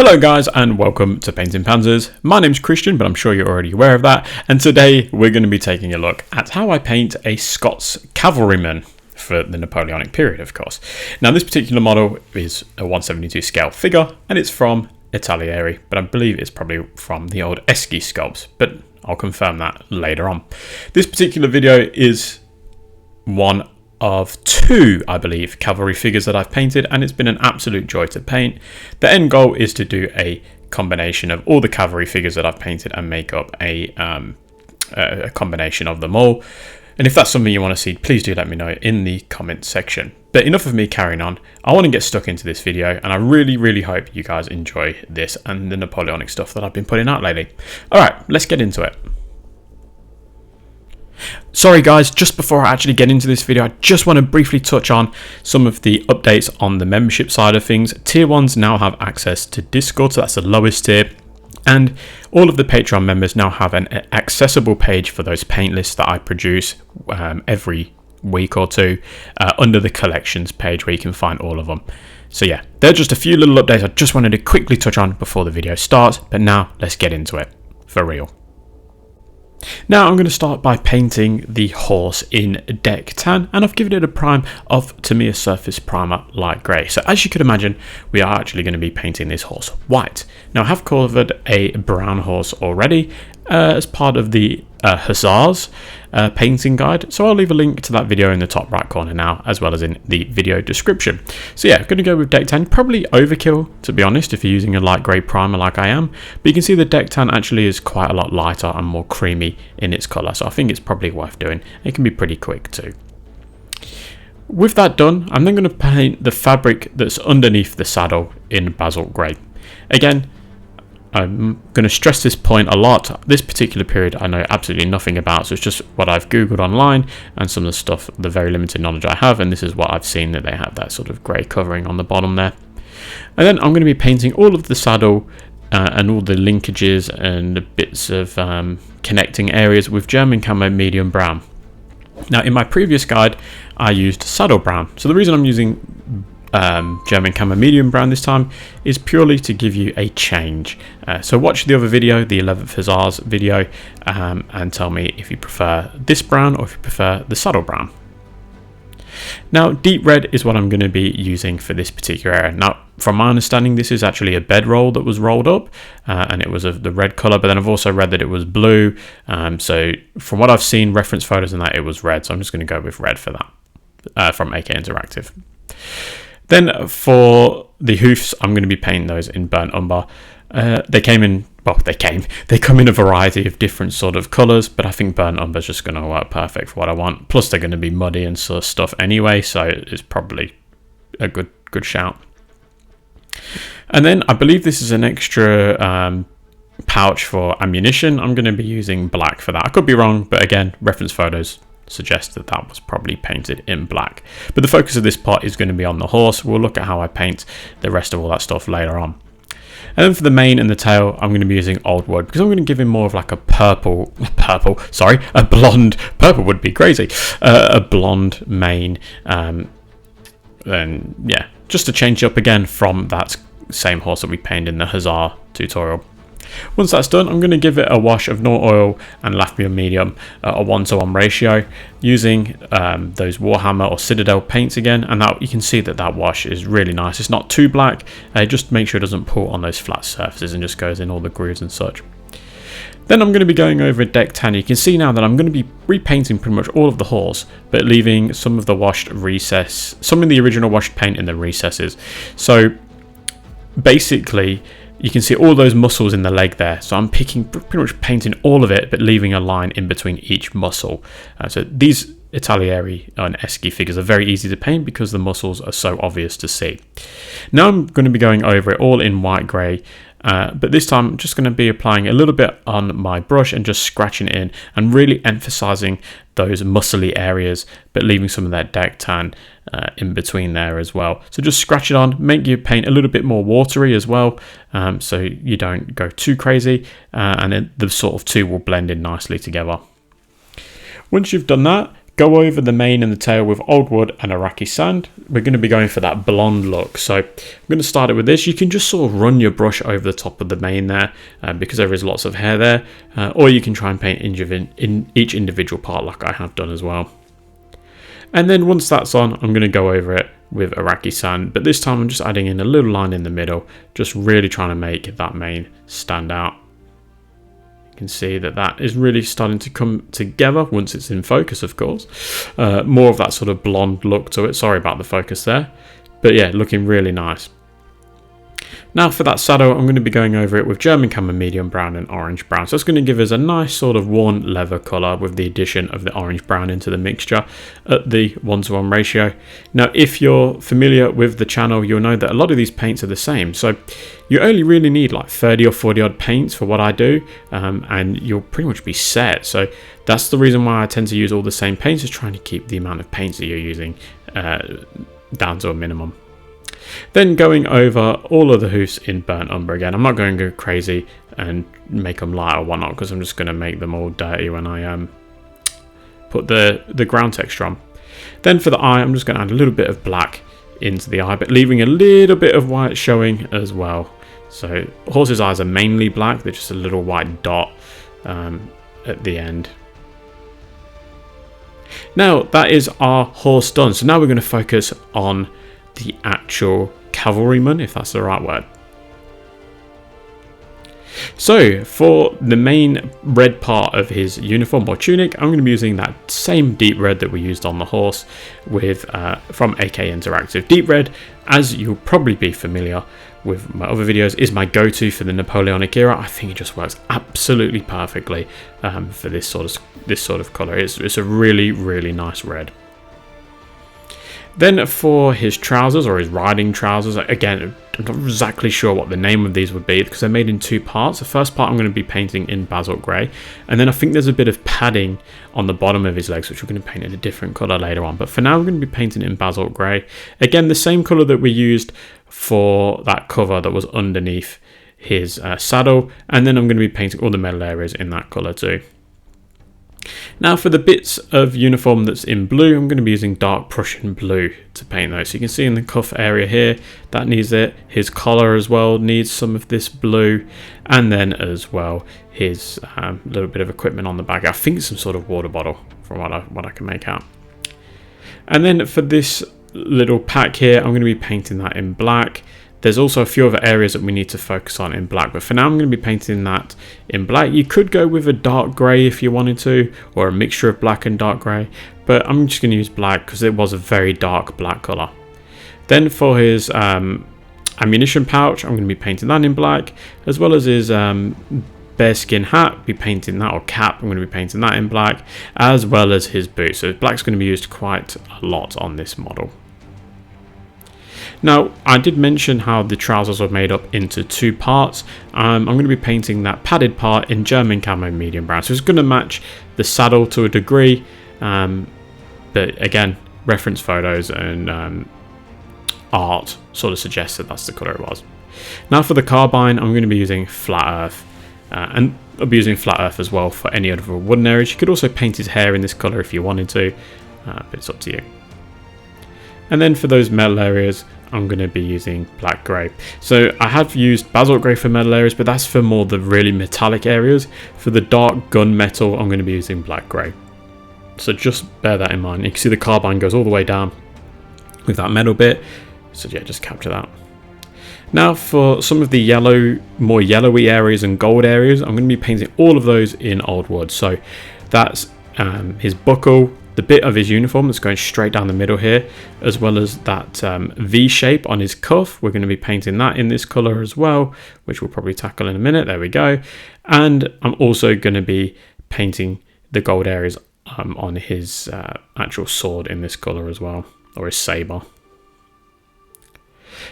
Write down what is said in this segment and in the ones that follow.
Hello guys and welcome to Painting Panzers. My name's Christian, but I'm sure you're already aware of that, and today we're going to be taking a look at how I paint a Scots cavalryman for the Napoleonic period, of course. Now this particular model is a 1/72 scale figure and it's from Italeri, but I believe it's probably from the old ESCI sculpts, but I'll confirm that later on. This particular video is one of two, I believe, cavalry figures that I've painted, and it's been an absolute joy to paint. The end goal is to do a combination of all the cavalry figures that I've painted and make up a combination of them all. And if that's something you want to see, please do let me know in the comment section. But enough of me carrying on. I want to get stuck into this video, and I really hope you guys enjoy this and the Napoleonic stuff that I've been putting out lately. Alright, let's get into it. Sorry guys, just before I actually get into this video, I just want to briefly touch on some of the updates on the membership side of things. Tier 1s now have access to Discord, so that's the lowest tier. And all of the Patreon members now have an accessible page for those paint lists that I produce every week or two under the collections page where you can find all of them. So yeah, they're just a few little updates I just wanted to quickly touch on before the video starts, but now let's get into it for real. Now I'm going to start by painting the horse in deck tan, and I've given it a prime of Tamiya Surface Primer Light Grey. So as you could imagine, we are actually going to be painting this horse white. Now I have covered a brown horse already as part of the Hussars painting guide, so I'll leave a link to that video in the top right corner now, as well as in the video description. So yeah, I'm going to go with deck tan. Probably overkill, to be honest, if you're using a light grey primer like I am, but you can see the deck tan actually is quite a lot lighter and more creamy in its colour, so I think it's probably worth doing. It can be pretty quick too. With that done, I'm then going to paint the fabric that's underneath the saddle in basalt grey. Again, I'm going to stress this point a lot. This particular period I know absolutely nothing about, so it's just what I've googled online and some of the stuff, the very limited knowledge I have, and this is what I've seen, that they have that sort of grey covering on the bottom there. And then I'm going to be painting all of the saddle and all the linkages and the bits of connecting areas with German camo medium brown. Now in my previous guide I used saddle brown, so the reason I'm using German camo medium brown this time is purely to give you a change. So watch the other video, the 11th Hussars video, and tell me if you prefer this brown or if you prefer the saddle brown. Now deep red is what I'm going to be using for this particular area. Now from my understanding, this is actually a bedroll that was rolled up and it was of the red colour, but then I've also read that it was blue, so from what I've seen, reference photos and that, it was red, so I'm just going to go with red for that from AK Interactive. Then for the hoofs, I'm going to be painting those in burnt umber. They come in a variety of different sort of colours, but I think burnt umber is just going to work perfect for what I want. Plus they're going to be muddy and sort of stuff anyway, so it's probably a good shout. And then I believe this is an extra pouch for ammunition. I'm going to be using black for that. I could be wrong, but again, reference photos suggest that that was probably painted in black. But the focus of this part is going to be on the horse. We'll look at how I paint the rest of all that stuff later on. And then for the mane and the tail, I'm going to be using old wood because I'm going to give him more of like a blonde, purple would be crazy, a blonde mane. And yeah, just to change up again from that same horse that we painted in the Hussar tutorial. Once that's done, I'm going to give it a wash of Nor Oil and Lafayette Medium, a 1:1 ratio, using those Warhammer or Citadel paints again, and that you can see that wash is really nice. It's not too black, just make sure it doesn't pull on those flat surfaces and just goes in all the grooves and such. Then I'm going to be going over deck tan. You can see now that I'm going to be repainting pretty much all of the horse, but leaving some of the washed recess, some of the original washed paint in the recesses. So basically, you can see all those muscles in the leg there, so I'm pretty much painting all of it, but leaving a line in between each muscle. So these Italeri and ESCI figures are very easy to paint because the muscles are so obvious to see. Now I'm going to be going over it all in white grey, but this time I'm just going to be applying a little bit on my brush and just scratching it in and really emphasising those muscly areas, but leaving some of that deck tan in between there as well. So just scratch it on, make your paint a little bit more watery as well, so you don't go too crazy, and then the sort of two will blend in nicely together. Once you've done that, go over the mane and the tail with old wood and Iraqi sand. We're going to be going for that blonde look. So I'm going to start it with this. You can just sort of run your brush over the top of the mane there because there is lots of hair there. Or you can try and paint in each individual part like I have done as well. And then once that's on, I'm going to go over it with Iraqi sand. But this time I'm just adding in a little line in the middle, just really trying to make that mane stand out. You can see that that is really starting to come together once it's in focus, of course. More of that sort of blonde look to it. Sorry about the focus there. But yeah, looking really nice. Now for that saddle, I'm going to be going over it with German camo medium brown and orange brown. So it's going to give us a nice sort of worn leather colour with the addition of the orange brown into the mixture at the 1:1 ratio. Now if you're familiar with the channel, you'll know that a lot of these paints are the same. So you only really need like 30 or 40 odd paints for what I do, and you'll pretty much be set. So that's the reason why I tend to use all the same paints, is trying to keep the amount of paints that you're using down to a minimum. Then going over all of the hoofs in burnt umber again. I'm not going to go crazy and make them light or whatnot, because I'm just going to make them all dirty when I put the ground texture on. Then for the eye, I'm just going to add a little bit of black into the eye, but leaving a little bit of white showing as well. So horses' eyes are mainly black, they're just a little white dot at the end. Now that is our horse done. So now we're going to focus on the actual cavalryman, if that's the right word. So for the main red part of his uniform or tunic, I'm going to be using that same deep red that we used on the horse with from AK Interactive. Deep red, as you'll probably be familiar with my other videos, is my go-to for the Napoleonic era. I think it just works absolutely perfectly for this sort of color. It's a really, really nice red. Then for his trousers, or his riding trousers, again, I'm not exactly sure what the name of these would be because they're made in two parts. The first part I'm going to be painting in basalt grey, and then I think there's a bit of padding on the bottom of his legs which we're going to paint in a different colour later on. But for now we're going to be painting in basalt grey. Again, the same colour that we used for that cover that was underneath his saddle, and then I'm going to be painting all the metal areas in that colour too. Now for the bits of uniform that's in blue, I'm going to be using dark Prussian blue to paint those. So you can see in the cuff area here, that needs it. His collar as well needs some of this blue. And then as well, his little bit of equipment on the back. I think it's some sort of water bottle from what I can make out. And then for this little pack here, I'm going to be painting that in black. There's also a few other areas that we need to focus on in black, but for now I'm going to be painting that in black. You could go with a dark grey if you wanted to, or a mixture of black and dark grey, but I'm just going to use black because it was a very dark black colour. Then for his ammunition pouch, I'm going to be painting that in black, as well as his bearskin hat, be painting that, or cap, I'm going to be painting that in black, as well as his boots. So black's going to be used quite a lot on this model. Now, I did mention how the trousers were made up into two parts. I'm going to be painting that padded part in German camo medium brown. So it's going to match the saddle to a degree. But again, reference photos and art sort of suggests that that's the colour it was. Now for the carbine, I'm going to be using flat earth. And I'll be using flat earth as well for any other wooden areas. You could also paint his hair in this colour if you wanted to. But it's up to you. And then for those metal areas, I'm going to be using black grey. So I have used basalt grey for metal areas, but that's for more the really metallic areas. For the dark gun metal, I'm going to be using black grey. So just bear that in mind. You can see the carbine goes all the way down with that metal bit. So yeah, just capture that. Now for some of the yellow, more yellowy areas and gold areas, I'm going to be painting all of those in old wood. So that's his buckle, the bit of his uniform that's going straight down the middle here, as well as that V shape on his cuff. We're going to be painting that in this colour as well, which we'll probably tackle in a minute. There we go. And I'm also going to be painting the gold areas on his actual sword in this colour as well, or his sabre.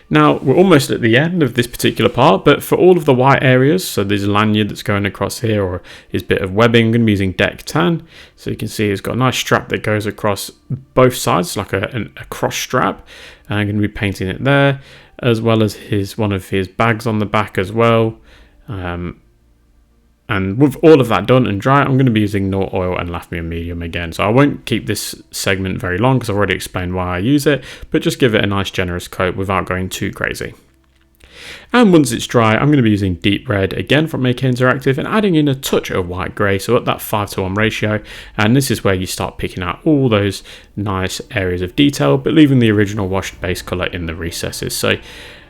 Now we're almost at the end of this particular part, but for all of the white areas, so there's a lanyard that's going across here, or his bit of webbing, I'm going to be using deck tan. So you can see it's got a nice strap that goes across both sides, like a cross strap. And I'm going to be painting it there, as well as one of his bags on the back as well. And And with all of that done and dry, I'm going to be using Naught Oil and Lathmium Medium again. So I won't keep this segment very long because I've already explained why I use it, but just give it a nice generous coat without going too crazy. And once it's dry, I'm going to be using Deep Red again from Make Interactive and adding in a touch of white grey, so at that 5:1 ratio. And this is where you start picking out all those nice areas of detail, but leaving the original washed base colour in the recesses. So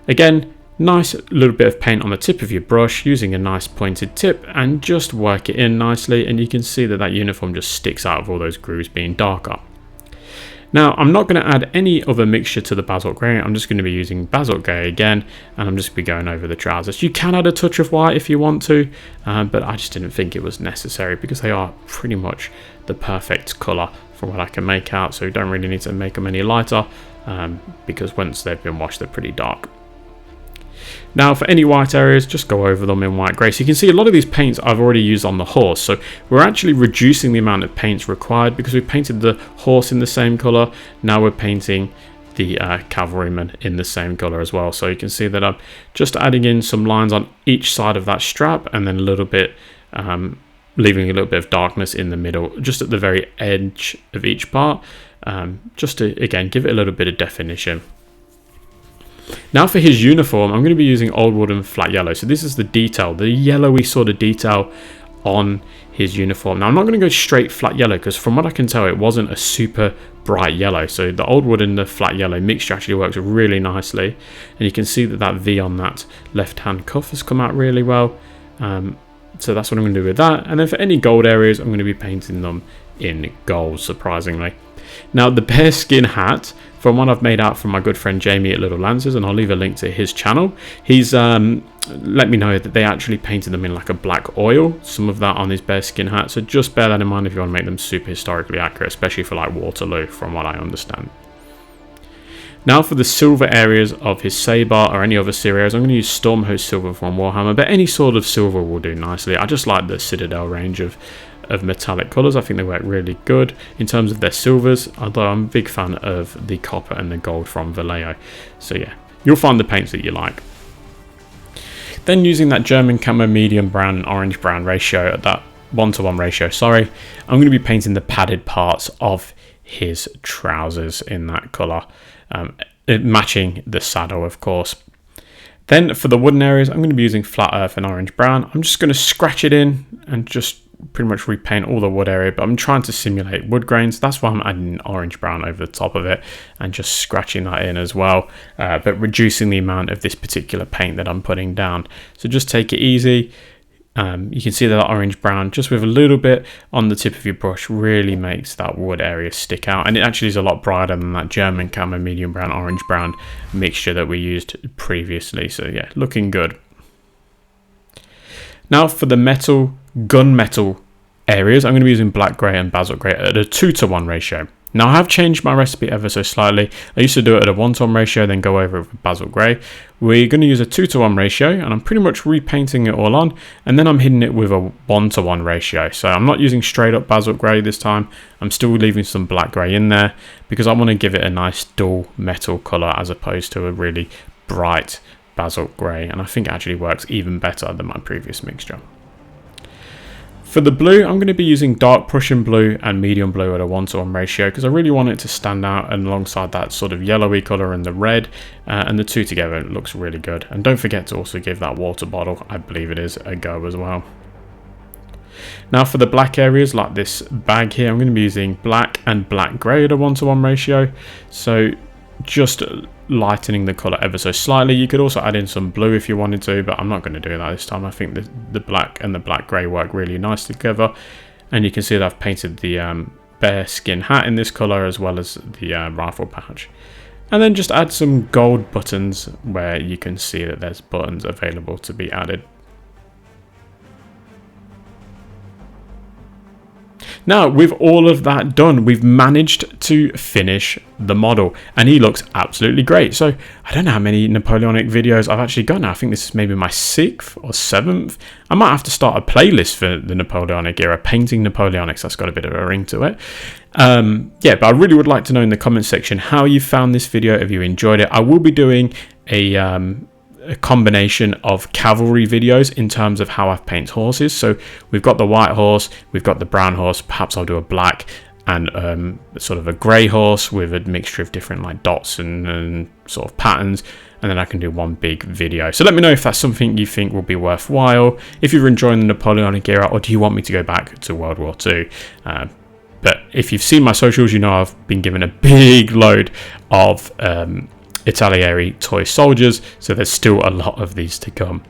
again, nice little bit of paint on the tip of your brush using a nice pointed tip and just work it in nicely, and you can see that that uniform just sticks out of all those grooves being darker. Now I'm not going to add any other mixture to the basalt grey, I'm just going to be using basalt grey again, and I'm just going to be going over the trousers. You can add a touch of white if you want to, but I just didn't think it was necessary because they are pretty much the perfect colour from what I can make out, so you don't really need to make them any lighter because once they've been washed they're pretty dark. Now for any white areas, just go over them in white grey. So you can see a lot of these paints I've already used on the horse, so we're actually reducing the amount of paints required because we painted the horse in the same colour. Now we're painting the cavalryman in the same colour as well. So you can see that I'm just adding in some lines on each side of that strap, and then a little bit leaving a little bit of darkness in the middle, just at the very edge of each part, just to again give it a little bit of definition. Now for his uniform, I'm going to be using Old Wooden Flat Yellow. So this is the detail, the yellowy sort of detail on his uniform. Now I'm not going to go straight flat yellow because from what I can tell it wasn't a super bright yellow. So the Old Wood and the flat yellow mixture actually works really nicely. And you can see that that V on that left hand cuff has come out really well. So that's what I'm going to do with that. And then for any gold areas, I'm going to be painting them in gold, surprisingly. Now the bearskin hat, from what I've made out from my good friend Jamie at Little Lancers, and I'll leave a link to his channel, he's let me know that they actually painted them in like a black oil, some of that on his bearskin hat, so just bear that in mind if you want to make them super historically accurate, especially for like Waterloo from what I understand. Now for the silver areas of his sabre or any other silver areas, I'm going to use Stormhost Silver from Warhammer, but any sort of silver will do nicely. I just like the Citadel range of metallic colours. I think they work really good in terms of their silvers, although I'm a big fan of the copper and the gold from Vallejo. So yeah, you'll find the paints that you like. Then using that German camo medium brown and orange brown ratio, at that 1:1 ratio, sorry, I'm going to be painting the padded parts of his trousers in that colour, matching the saddle of course. Then for the wooden areas, I'm going to be using flat earth and orange brown. I'm just going to scratch it in and just pretty much repaint all the wood area, but I'm trying to simulate wood grains. That's why I'm adding orange brown over the top of it and just scratching that in as well, but reducing the amount of this particular paint that I'm putting down. So just take it easy. You can see that orange brown just with a little bit on the tip of your brush really makes that wood area stick out, and it actually is a lot brighter than that German camo medium brown orange brown mixture that we used previously. So yeah, looking good. Now for the metal, gunmetal areas, I'm going to be using black grey and basalt grey at a 2:1 ratio. Now I have changed my recipe ever so slightly. I used to do it at a 1:1 ratio, then go over it with basalt grey. We're going to use a 2:1 ratio, and I'm pretty much repainting it all on, and then I'm hitting it with a 1:1 ratio. So I'm not using straight up basalt grey this time. I'm still leaving some black grey in there because I want to give it a nice dull metal colour as opposed to a really bright basalt grey, and I think it actually works even better than my previous mixture. For the blue, I'm going to be using dark Prussian blue and medium blue at a 1:1 ratio because I really want it to stand out, and alongside that sort of yellowy colour and the red, and the two together it looks really good. And don't forget to also give that water bottle, I believe it is, a go as well. Now for the black areas, like this bag here, I'm going to be using black and black grey at a 1:1 ratio. So just lightening the colour ever so slightly. You could also add in some blue if you wanted to, but I'm not going to do that this time. I think the black and the black grey work really nice together, and you can see that I've painted the bear skin hat in this colour as well as the rifle patch. And then just add some gold buttons where you can see that there's buttons available to be added. Now, with all of that done, we've managed to finish the model, and he looks absolutely great. So I don't know how many Napoleonic videos I've actually got now. I think this is maybe my 6th or 7th. I might have to start a playlist for the Napoleonic era, painting Napoleonics. That's got a bit of a ring to it. Yeah, but I really would like to know in the comment section how you found this video, if you enjoyed it. I will be doing a a combination of cavalry videos in terms of how I paint horses. So we've got the white horse, we've got the brown horse, perhaps I'll do a black and sort of a grey horse with a mixture of different like dots and sort of patterns, and then I can do one big video. So let me know if that's something you think will be worthwhile, if you're enjoying the Napoleonic era, or do you want me to go back to World War II. But if you've seen my socials, you know I've been given a big load of Italeri toy soldiers, so there's still a lot of these to come.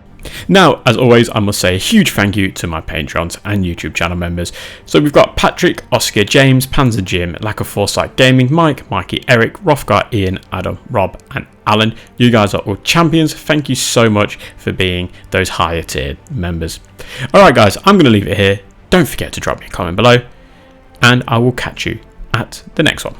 Now, as always, I must say a huge thank you to my Patrons and YouTube channel members. So we've got Patrick, Oscar, James, Panzer Jim, Lack of Foresight Gaming, Mike, Mikey, Eric, Rothgar, Ian, Adam, Rob and Alan. You guys are all champions. Thank you so much for being those higher tiered members. Alright guys, I'm going to leave it here. Don't forget to drop me a comment below, and I will catch you at the next one.